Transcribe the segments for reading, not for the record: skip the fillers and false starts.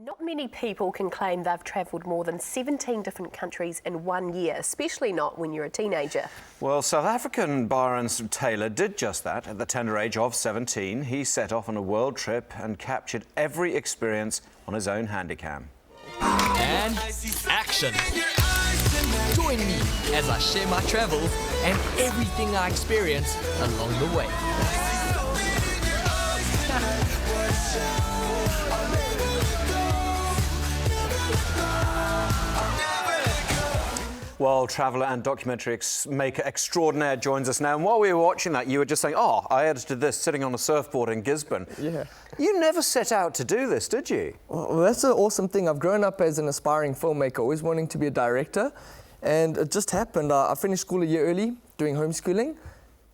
Not many people can claim they've travelled more than 17 different countries in 1 year, especially not when you're a teenager. Well, South African Byron Taylor did just that at the tender age of 17. He set off on a world trip and captured every experience on his own handycam. And action! Join me as I share my travels and everything I experience along the way. Well, traveller and documentary maker extraordinaire joins us now. And while we were watching that, you were just saying, oh, I edited this sitting on a surfboard in Gisborne. Yeah. You never set out to do this, did you? Well, that's an awesome thing. I've grown up as an aspiring filmmaker, always wanting to be a director. And it just happened. I finished school a year early, doing homeschooling.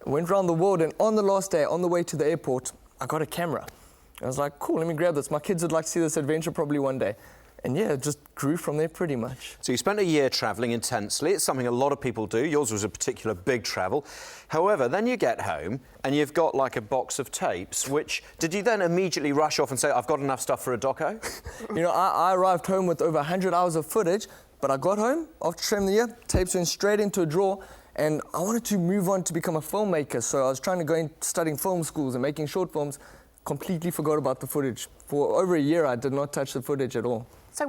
Went around the world, and on the last day, on the way to the airport, I got a camera. I was like, cool, let me grab this. My kids would like to see this adventure probably one day. And yeah, it just grew from there pretty much. So you spent a year travelling intensely. It's something a lot of people do. Yours was a particular big travel. However, then you get home and you've got like a box of tapes, which, did you then immediately rush off and say, I've got enough stuff for a doco? You know, I arrived home with over 100 hours of footage, but I got home after traveling the year, tapes went straight into a drawer, and I wanted to move on to become a filmmaker. So I was trying to go in studying film schools and making short films. Completely forgot about the footage. For over a year, I did not touch the footage at all. So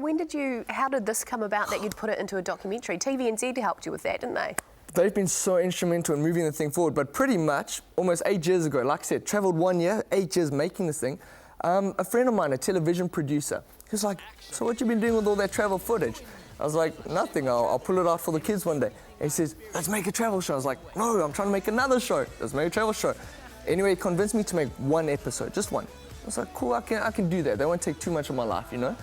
how did this come about that you'd put it into a documentary? TVNZ helped you with that, didn't they? They've been so instrumental in moving the thing forward, but pretty much almost 8 years ago, like I said, travelled 1 year, 8 years making this thing. A friend of mine, a television producer, he was like, so what you been doing with all that travel footage? I was like, nothing, I'll pull it out for the kids one day. And he says, let's make a travel show. I was like, no, I'm trying to make another show. Let's make a travel show. Anyway, he convinced me to make one episode, just one. I was like, cool, I can do that. They won't take too much of my life, you know?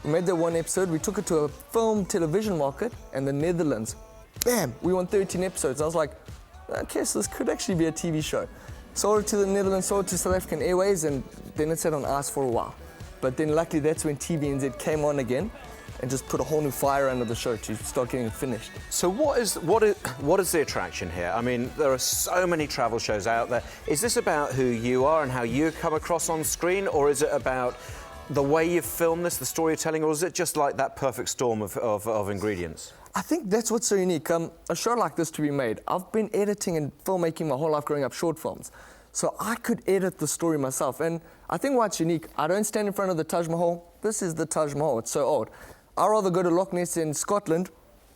We made that one episode, we took it to a film television market in the Netherlands. Bam, we won 13 episodes. I was like, okay, so this could actually be a TV show. Sold it to the Netherlands, sold it to South African Airways, and then it sat on ice for a while. But then luckily that's when TVNZ came on again and just put a whole new fire under the show to start getting it finished. So what is the attraction here? I mean, there are so many travel shows out there. Is this about who you are and how you come across on screen, or is it about the way you film this, the story you're telling, or is it just like that perfect storm of ingredients? I think that's what's so unique. A show like this to be made, I've been editing and filmmaking my whole life growing up short films. So I could edit the story myself. And I think why it's unique, I don't stand in front of the Taj Mahal. This is the Taj Mahal, it's so old. I'd rather go to Loch Ness in Scotland,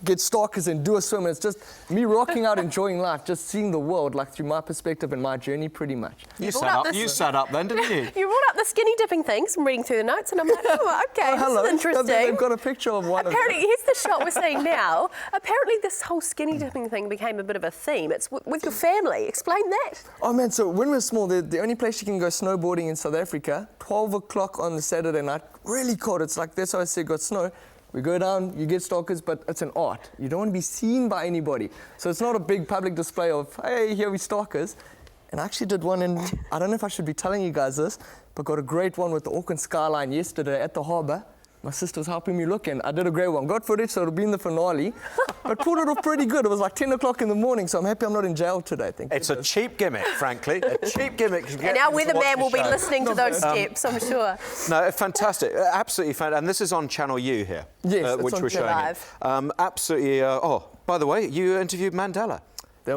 get stalkers and do a swim. And it's just me rocking out, enjoying life, just seeing the world like through my perspective and my journey pretty much. You sat up then, didn't you? You brought up the skinny dipping things. I'm reading through the notes and I'm like, oh, okay, hello. This is interesting. They've got a picture of one Apparently, of them. here's the shot we're seeing now. Apparently this whole skinny dipping thing became a bit of a theme. It's with your family. Explain that. Oh man, so when we were small, the only place you can go snowboarding in South Africa, 12 o'clock on the Saturday night, really cold. It's like, that's how I said got snow. We go down, you get stalkers, but it's an art. You don't want to be seen by anybody. So it's not a big public display of, hey, here we stalkers. And I actually did one, and I don't know if I should be telling you guys this, but got a great one with the Auckland skyline yesterday at the harbour. My sister was helping me look, and I did a great one. Got footage, so it'll be in the finale. But pulled it off pretty good. It was like 10 o'clock in the morning, so I'm happy I'm not in jail today. It's a cheap gimmick, frankly. A cheap gimmick. And our weatherman will be listening to those steps, I'm sure. No, fantastic. Absolutely fantastic. And this is on Channel U here. Yes, which we're showing live. Absolutely. Oh, by the way, you interviewed Mandela.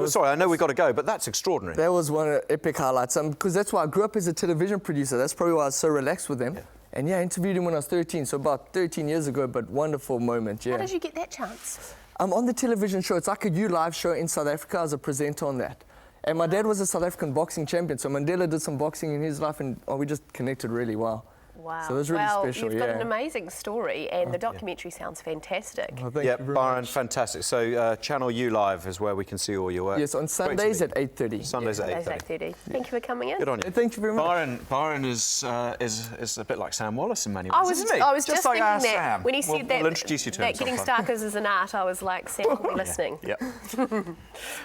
Sorry, I know we've got to go, but that's extraordinary. That was one of the epic highlights. Because that's why I grew up as a television producer. That's probably why I was so relaxed with them. Yeah. And yeah, I interviewed him when I was 13, so about 13 years ago, but wonderful moment, yeah. How did you get that chance? On the television show, it's like a U Live show in South Africa. I was a presenter on that. And my dad was a South African boxing champion, so Mandela did some boxing in his life, and we just connected really well. Wow. So it was really special, you've got an amazing story, and the documentary sounds fantastic. Well, yeah, Byron, fantastic. So Channel U Live is where we can see all your work. Yes, on Sundays at 8:30. Sundays at 8:30. Thank you for coming in. Good on you. Thank you very much. Byron is a bit like Sam Wallace in many ways, isn't he? I was just like thinking that Sam. when he said we'll introduce you to that him getting stalkers is an art, I was like, Sam will be listening. Yeah.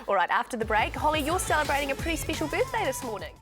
All right, after the break, Holly, you're celebrating a pretty special birthday this morning.